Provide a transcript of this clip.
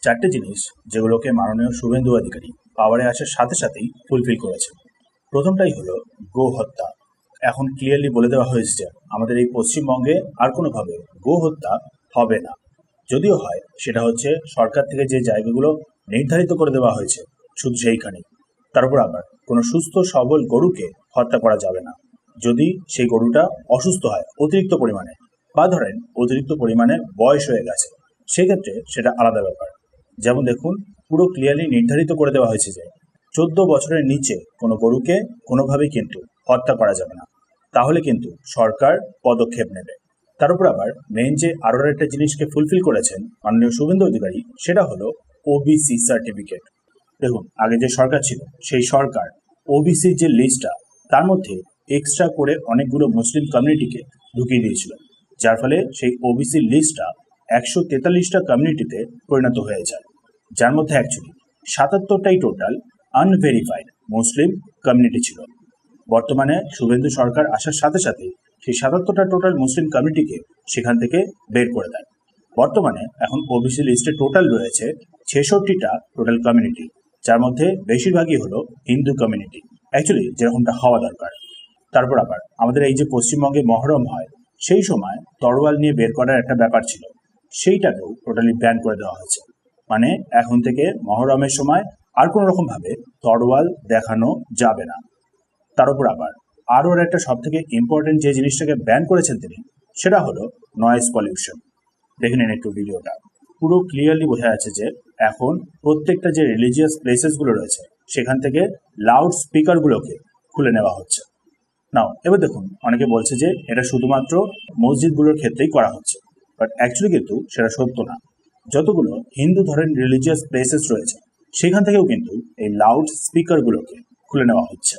চারটে জিনিস যেগুলোকে মাননীয় শুভেন্দু অধিকারী পাওয়ারে আসার সাথে সাথেই ফুলফিল করেছেন। প্রথমটাই হলো গো হত্যা। এখন ক্লিয়ারলি বলে দেওয়া হয়েছে যে আমাদের এই পশ্চিমবঙ্গে আর কোনোভাবে গো হত্যা হবে না। যদিও হয় সেটা হচ্ছে সরকার থেকে যে জায়গাগুলো নির্ধারিত করে দেওয়া হয়েছে শুধু সেইখানেই। তার উপর আবার কোনো সুস্থ সবল গরুকে হত্যা করা যাবে না যদি সেই গরুটা অসুস্থ হয় অতিরিক্ত পরিমাণে, বা ধরেন অতিরিক্ত পরিমাণে বয়স হয়ে গেছে, সেক্ষেত্রে সেটা আলাদা ব্যাপার। যেমন দেখুন, পুরো ক্লিয়ারলি নির্ধারিত করে দেওয়া হয়েছে যে 14 বছরের নিচে কোনো গরুকে কোনোভাবেই কিন্তু হত্যা করা যাবে না, তাহলে কিন্তু সরকার পদক্ষেপ নেবে। তার উপর আবার মেইন যে আরও একটা জিনিসকে ফুলফিল করেছেন মাননীয় শুভেন্দু অধিকারী, সেটা হলো ওবিসি সার্টিফিকেট। দেখুন, আগে যে সরকার ছিল সেই সরকার ওবিসির যে লিস্টটা তার মধ্যে এক্সট্রা করে অনেকগুলো মুসলিম কমিউনিটিকে ঢুকিয়ে দিয়েছিল, যার ফলে সেই ওবিসি লিস্টটা 143টা কমিউনিটিতে পরিণত হয়ে যায়, যার মধ্যে অ্যাকচুয়ালি 77টাই টোটাল আনভেরিফাইড মুসলিম কমিউনিটি ছিল। বর্তমানে শুভেন্দু সরকার আসার সাথে সাথে সেই 77টা টোটাল মুসলিম কমিউনিটিকে সেখান থেকে বের করে দেয়। বর্তমানে এখন ওবিসি লিস্টে টোটাল রয়েছে 66টা টোটাল কমিউনিটি, যার মধ্যে বেশিরভাগই হলো হিন্দু কমিউনিটি, অ্যাকচুয়ালি যেরকমটা হওয়া দরকার। তারপর আবার আমাদের এই যে পশ্চিমবঙ্গে মহরম হয়, সেই সময় তরোয়াল নিয়ে বের করার একটা ব্যাপার ছিল, সেইটাকেও টোটালি ব্যান করে দেওয়া হয়েছে। মানে এখন থেকে মহরমের সময় আর কোনো রকমভাবে তরোয়াল দেখানো যাবে না। তার উপর আবার আরও একটা সব থেকে ইম্পর্টেন্ট যে জিনিসটাকে ব্যান করেছেন তিনি, সেটা হলো নয়েজ পলিউশন। দেখে নিন একটু ভিডিওটা, পুরো ক্লিয়ারলি বোঝা যাচ্ছে যে এখন প্রত্যেকটা যে রিলিজিয়াস প্লেসেসগুলো রয়েছে সেখান থেকে লাউড স্পিকারগুলোকে খুলে নেওয়া হচ্ছে। নাও এবার দেখুন, অনেকে বলছে যে এটা শুধুমাত্র মসজিদগুলোর ক্ষেত্রেই করা হচ্ছে, বাট অ্যাকচুয়ালি কিন্তু সেটা সত্য না। যতগুলো হিন্দু ধরেন রিলিজিয়াস প্লেসেস রয়েছে সেখান থেকেও কিন্তু এই লাউড স্পিকারগুলোকে খুলে নেওয়া হচ্ছে।